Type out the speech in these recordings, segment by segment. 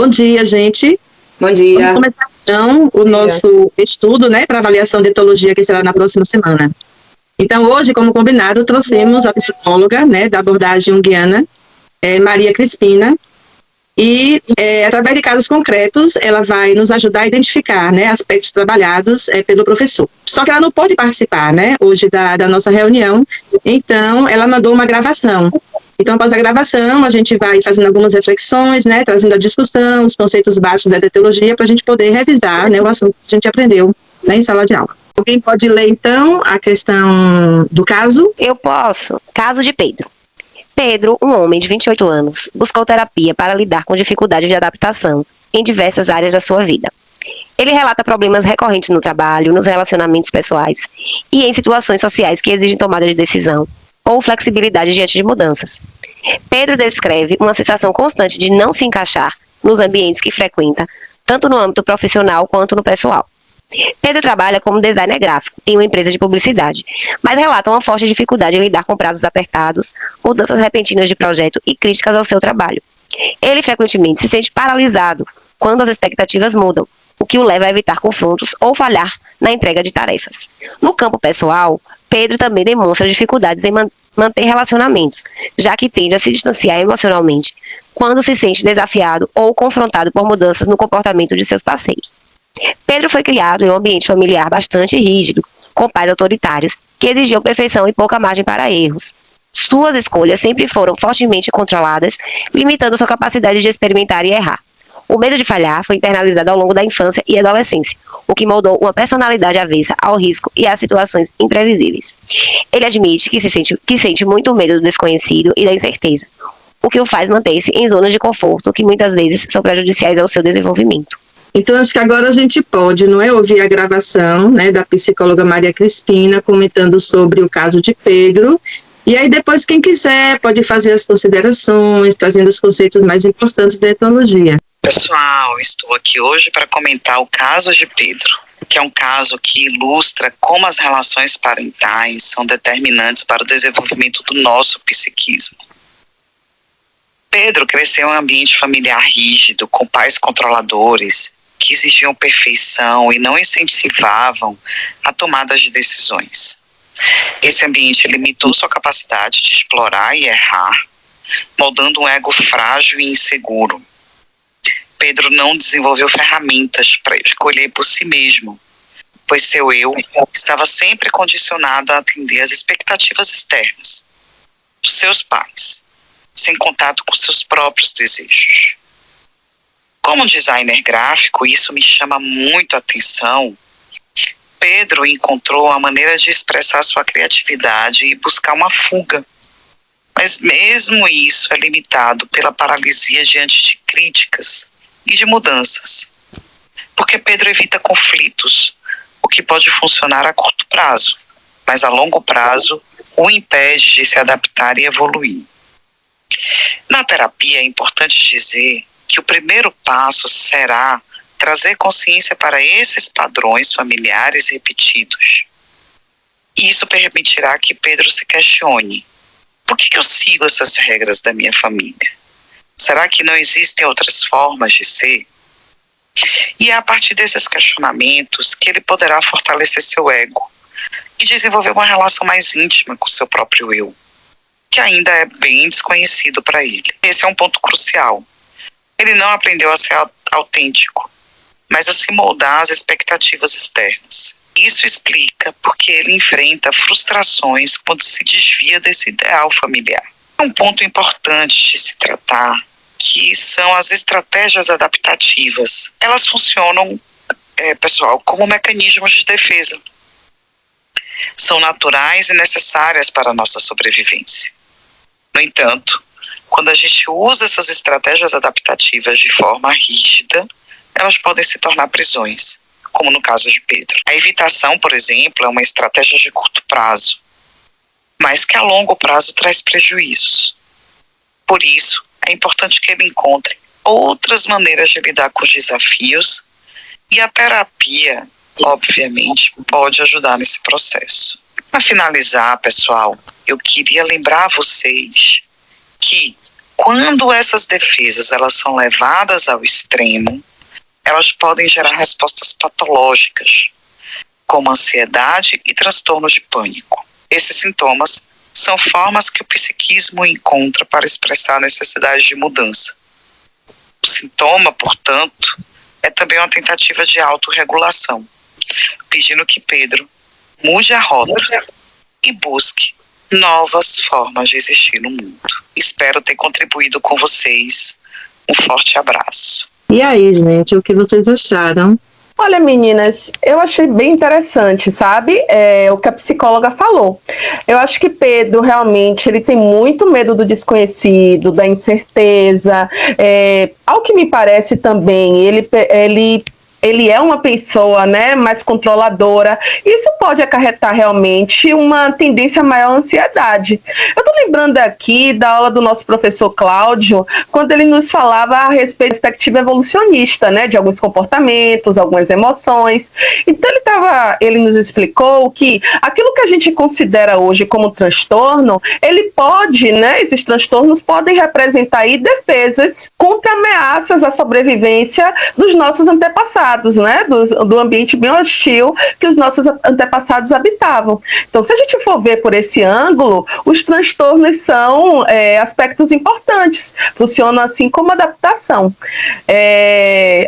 Bom dia, gente. Bom dia. Vamos começar, então, o nosso estudo, né, para avaliação de etologia, que será na próxima semana. Então, hoje, como combinado, trouxemos a psicóloga, né, da abordagem junguiana, Maria Crispina, e, através de casos concretos, ela vai nos ajudar a identificar, né, aspectos trabalhados pelo professor. Só que ela não pôde participar, né, hoje da nossa reunião, então ela mandou uma gravação. Então, após a gravação, a gente vai fazendo algumas reflexões, né, trazendo a discussão, os conceitos básicos da etologia, para a gente poder revisar, né, o assunto que a gente aprendeu, né, em sala de aula. Alguém pode ler, então, a questão do caso? Eu posso. Caso de Pedro. Pedro, um homem de 28 anos, buscou terapia para lidar com dificuldades de adaptação em diversas áreas da sua vida. Ele relata problemas recorrentes no trabalho, nos relacionamentos pessoais e em situações sociais que exigem tomada de decisão ou flexibilidade diante de mudanças. Pedro descreve uma sensação constante de não se encaixar nos ambientes que frequenta, tanto no âmbito profissional quanto no pessoal. Pedro trabalha como designer gráfico em uma empresa de publicidade, mas relata uma forte dificuldade em lidar com prazos apertados, mudanças repentinas de projeto e críticas ao seu trabalho. Ele frequentemente se sente paralisado quando as expectativas mudam, o que o leva a evitar confrontos ou falhar na entrega de tarefas. No campo pessoal, Pedro também demonstra dificuldades em manter relacionamentos, já que tende a se distanciar emocionalmente quando se sente desafiado ou confrontado por mudanças no comportamento de seus parceiros. Pedro foi criado em um ambiente familiar bastante rígido, com pais autoritários que exigiam perfeição e pouca margem para erros. Suas escolhas sempre foram fortemente controladas, limitando sua capacidade de experimentar e errar. O medo de falhar foi internalizado ao longo da infância e adolescência, o que moldou uma personalidade avessa ao risco e às situações imprevisíveis. Ele admite que sente muito medo do desconhecido e da incerteza, o que o faz manter-se em zonas de conforto que muitas vezes são prejudiciais ao seu desenvolvimento. Então, acho que agora a gente pode, não é, ouvir a gravação, né, da psicóloga Maria Crispina comentando sobre o caso de Pedro. E aí depois, quem quiser, pode fazer as considerações, trazendo os conceitos mais importantes da etologia. Pessoal, estou aqui hoje para comentar o caso de Pedro, que é um caso que ilustra como as relações parentais são determinantes para o desenvolvimento do nosso psiquismo. Pedro cresceu em um ambiente familiar rígido, com pais controladores, que exigiam perfeição e não incentivavam a tomada de decisões. Esse ambiente limitou sua capacidade de explorar e errar, moldando um ego frágil e inseguro. Pedro não desenvolveu ferramentas para escolher por si mesmo, pois seu eu estava sempre condicionado a atender às expectativas externas dos seus pais, sem contato com seus próprios desejos. Como designer gráfico, isso me chama muito a atenção. Pedro encontrou a maneira de expressar sua criatividade e buscar uma fuga. Mas mesmo isso é limitado pela paralisia diante de críticas e de mudanças. Porque Pedro evita conflitos, o que pode funcionar a curto prazo, mas a longo prazo o impede de se adaptar e evoluir. Na terapia é importante dizer que o primeiro passo será trazer consciência para esses padrões familiares repetidos. E isso permitirá que Pedro se questione: por que eu sigo essas regras da minha família? Será que não existem outras formas de ser? E é a partir desses questionamentos que ele poderá fortalecer seu ego e desenvolver uma relação mais íntima com seu próprio eu, que ainda é bem desconhecido para ele. Esse é um ponto crucial. Ele não aprendeu a ser autêntico, mas a se moldar às expectativas externas. Isso explica porque ele enfrenta frustrações quando se desvia desse ideal familiar. Um ponto importante de se tratar, que são as estratégias adaptativas. Elas funcionam, pessoal, como mecanismos de defesa. São naturais e necessárias para a nossa sobrevivência. No entanto, quando a gente usa essas estratégias adaptativas de forma rígida, elas podem se tornar prisões, como no caso de Pedro. A evitação, por exemplo, é uma estratégia de curto prazo, mas que a longo prazo traz prejuízos. Por isso, é importante que ele encontre outras maneiras de lidar com os desafios, e a terapia, obviamente, pode ajudar nesse processo. Para finalizar, pessoal, eu queria lembrar a vocês que Quando essas defesas elas são levadas ao extremo, elas podem gerar respostas patológicas, como ansiedade e transtorno de pânico. Esses sintomas são formas que o psiquismo encontra para expressar a necessidade de mudança. O sintoma, portanto, é também uma tentativa de autorregulação, pedindo que Pedro mude a rota e busque novas formas de existir no mundo. Espero ter contribuído com vocês. Um forte abraço. E aí, gente, o que vocês acharam? Olha, meninas, eu achei bem interessante, sabe? O que a psicóloga falou. Eu acho que Pedro, realmente, ele tem muito medo do desconhecido, da incerteza. Ao que me parece também, ele é uma pessoa, né, mais controladora. Isso pode acarretar realmente uma tendência maior à ansiedade. Eu estou lembrando aqui da aula do nosso professor Cláudio, quando ele nos falava a respeito da perspectiva evolucionista, né, de alguns comportamentos, algumas emoções. Então ele nos explicou que aquilo que a gente considera hoje como transtorno, ele pode, né, esses transtornos podem representar aí defesas contra ameaças à sobrevivência dos nossos antepassados, né, do ambiente bem hostil que os nossos antepassados habitavam. Então, se a gente for ver por esse ângulo, os transtornos são aspectos importantes, funcionam assim como adaptação.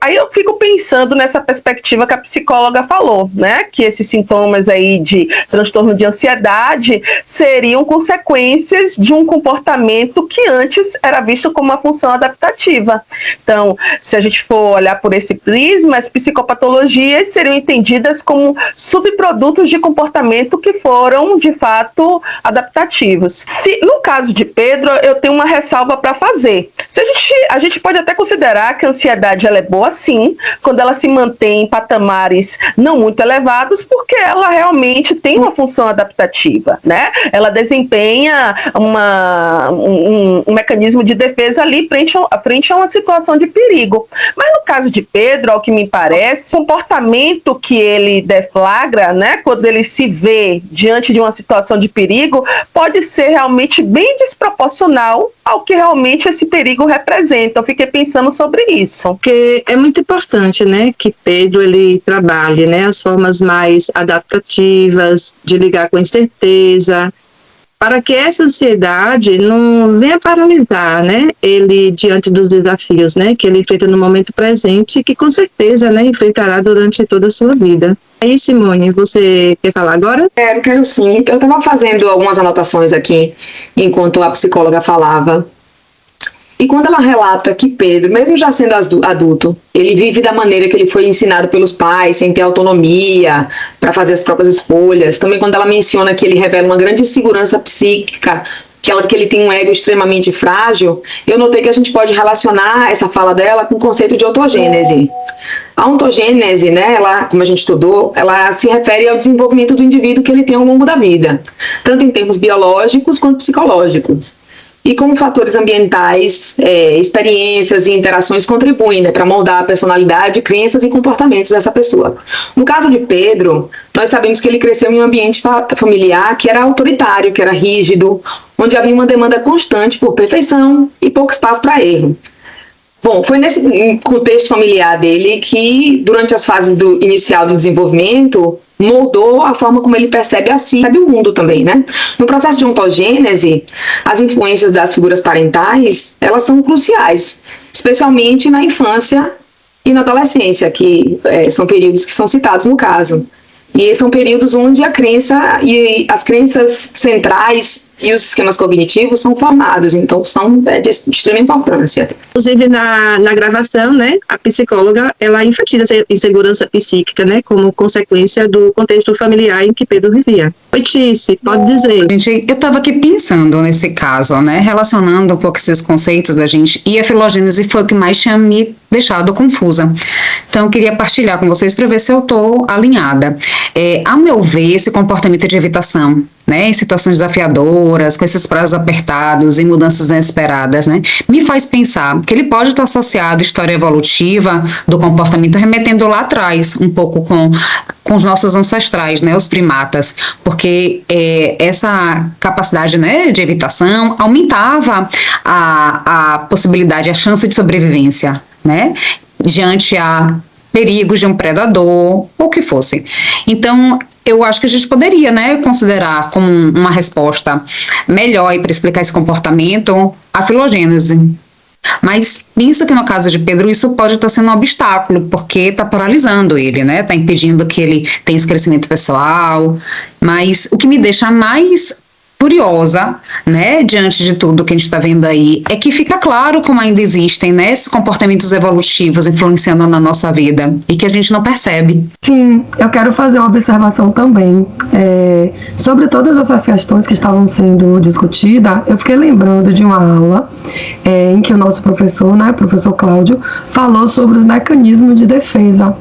Aí eu fico pensando nessa perspectiva que a psicóloga falou, né, que esses sintomas aí de transtorno de ansiedade seriam consequências de um comportamento que antes era visto como uma função adaptativa. Então, se a gente for olhar por esse prisma, as psicopatologias seriam entendidas como subprodutos de comportamento que foram, de fato, adaptativos. No caso de Pedro, eu tenho uma ressalva para fazer. A gente pode até considerar que a ansiedade ela é boa, sim, quando ela se mantém em patamares não muito elevados, porque ela realmente tem uma função adaptativa, né? Ela desempenha um mecanismo de defesa ali frente a uma situação de perigo. Mas no caso de Pedro, ao que me parece, o comportamento que ele deflagra, né, quando ele se vê diante de uma situação de perigo, pode ser realmente bem desproporcional ao que realmente esse perigo representa. Eu fiquei pensando sobre isso. Porque é muito importante, né, que Pedro ele trabalhe, né, as formas mais adaptativas de lidar com a incerteza, para que essa ansiedade não venha paralisar, né, ele diante dos desafios, né, que ele enfrenta no momento presente e que com certeza, né, enfrentará durante toda a sua vida. Aí, Simone, você quer falar agora? Quero sim. Eu estava fazendo algumas anotações aqui enquanto a psicóloga falava. E quando ela relata que Pedro, mesmo já sendo adulto, ele vive da maneira que ele foi ensinado pelos pais, sem ter autonomia para fazer as próprias escolhas. Também quando ela menciona que ele revela uma grande insegurança psíquica, que ele tem um ego extremamente frágil, eu notei que a gente pode relacionar essa fala dela com o conceito de ontogênese. A ontogênese, né, ela, como a gente estudou, ela se refere ao desenvolvimento do indivíduo que ele tem ao longo da vida, tanto em termos biológicos quanto psicológicos. E como fatores ambientais, experiências e interações contribuem, né, para moldar a personalidade, crenças e comportamentos dessa pessoa. No caso de Pedro, nós sabemos que ele cresceu em um ambiente familiar que era autoritário, que era rígido, onde havia uma demanda constante por perfeição e pouco espaço para erro. Bom, foi nesse contexto familiar dele que, durante as fases inicial do desenvolvimento, moldou a forma como ele percebe a si, percebe o mundo também, né? No processo de ontogênese, as influências das figuras parentais, elas são cruciais, especialmente na infância e na adolescência, que são períodos que são citados no caso. E são períodos onde a crença e as crenças centrais e os esquemas cognitivos são formados, então são de extrema importância. Inclusive, na gravação, né, a psicóloga, ela enfatiza essa insegurança psíquica, né, como consequência do contexto familiar em que Pedro vivia. Oi, Tice, pode dizer. Gente, eu estava aqui pensando nesse caso, né, relacionando um pouco esses conceitos da gente, e a filogênese foi o que mais tinha me deixado confusa. Então, eu queria partilhar com vocês para ver se eu estou alinhada. A meu ver, esse comportamento de evitação, né, em situações desafiadoras, com esses prazos apertados e mudanças inesperadas, né, me faz pensar que ele pode estar associado à história evolutiva do comportamento, remetendo lá atrás, um pouco com os nossos ancestrais, né, os primatas, porque essa capacidade, né, de evitação aumentava a possibilidade, a chance de sobrevivência, né, diante a perigos de um predador, ou o que fosse. Então, eu acho que a gente poderia, né, considerar como uma resposta melhor para explicar esse comportamento a filogênese. Mas penso que no caso de Pedro isso pode estar sendo um obstáculo, porque está paralisando ele, né, está impedindo que ele tenha esse crescimento pessoal. Mas o que me deixa mais curiosa, né, diante de tudo que a gente está vendo aí, é que fica claro como ainda existem, né, esses comportamentos evolutivos influenciando na nossa vida e que a gente não percebe. Sim, eu quero fazer uma observação também. Sobre todas essas questões que estavam sendo discutidas, eu fiquei lembrando de uma aula em que o nosso professor, né, professor Cláudio, falou sobre os mecanismos de defesa,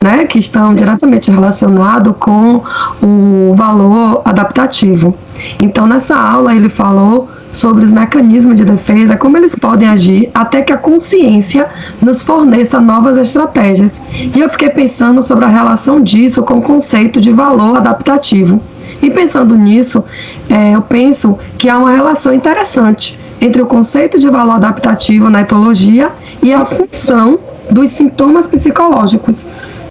né, que estão diretamente relacionados com o valor adaptativo. Então, nessa aula, ele falou sobre os mecanismos de defesa, como eles podem agir até que a consciência nos forneça novas estratégias. E eu fiquei pensando sobre a relação disso com o conceito de valor adaptativo. E pensando nisso, eu penso que há uma relação interessante entre o conceito de valor adaptativo na etologia e a função dos sintomas psicológicos.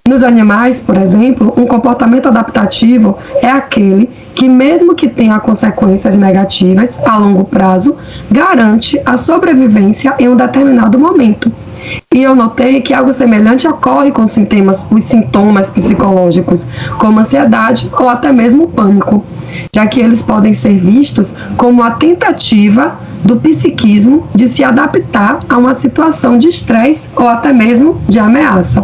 Nos animais, por exemplo, um comportamento adaptativo é aquele que, mesmo que tenha consequências negativas a longo prazo, garante a sobrevivência em um determinado momento. E eu notei que algo semelhante ocorre com os sintomas psicológicos, como ansiedade ou até mesmo pânico, já que eles podem ser vistos como a tentativa do psiquismo de se adaptar a uma situação de estresse ou até mesmo de ameaça.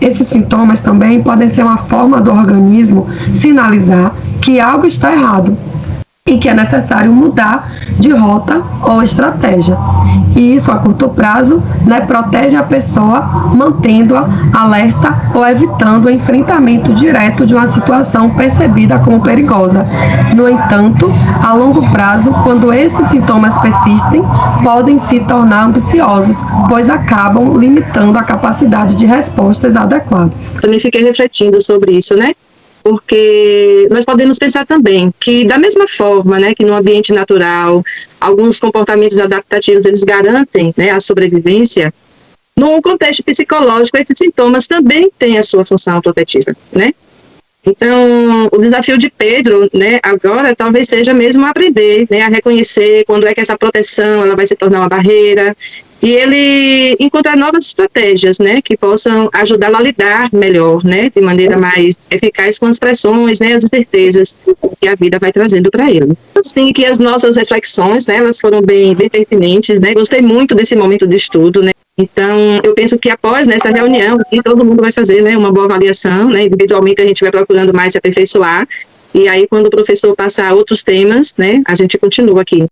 Esses sintomas também podem ser uma forma do organismo sinalizar que algo está errado e que é necessário mudar de rota ou estratégia. E isso, a curto prazo, né, protege a pessoa, mantendo-a alerta ou evitando o enfrentamento direto de uma situação percebida como perigosa. No entanto, a longo prazo, quando esses sintomas persistem, podem se tornar ambiciosos, pois acabam limitando a capacidade de respostas adequadas. Também fiquei refletindo sobre isso, né? Porque nós podemos pensar também que, da mesma forma, né, que no ambiente natural, alguns comportamentos adaptativos, eles garantem, né, a sobrevivência, no contexto psicológico, esses sintomas também têm a sua função protetiva, né? Então, o desafio de Pedro, né, agora, talvez seja mesmo aprender, né, a reconhecer quando é que essa proteção ela vai se tornar uma barreira, e ele encontrar novas estratégias, né, que possam ajudá-lo a lidar melhor, né, de maneira mais eficaz com as pressões, né, as incertezas que a vida vai trazendo para ele. Assim, que as nossas reflexões, né, elas foram bem pertinentes, né, gostei muito desse momento de estudo, né. Então, eu penso que após nessa reunião, todo mundo vai fazer, né, uma boa avaliação, né, individualmente a gente vai procurando mais se aperfeiçoar, e aí quando o professor passar outros temas, né, a gente continua aqui.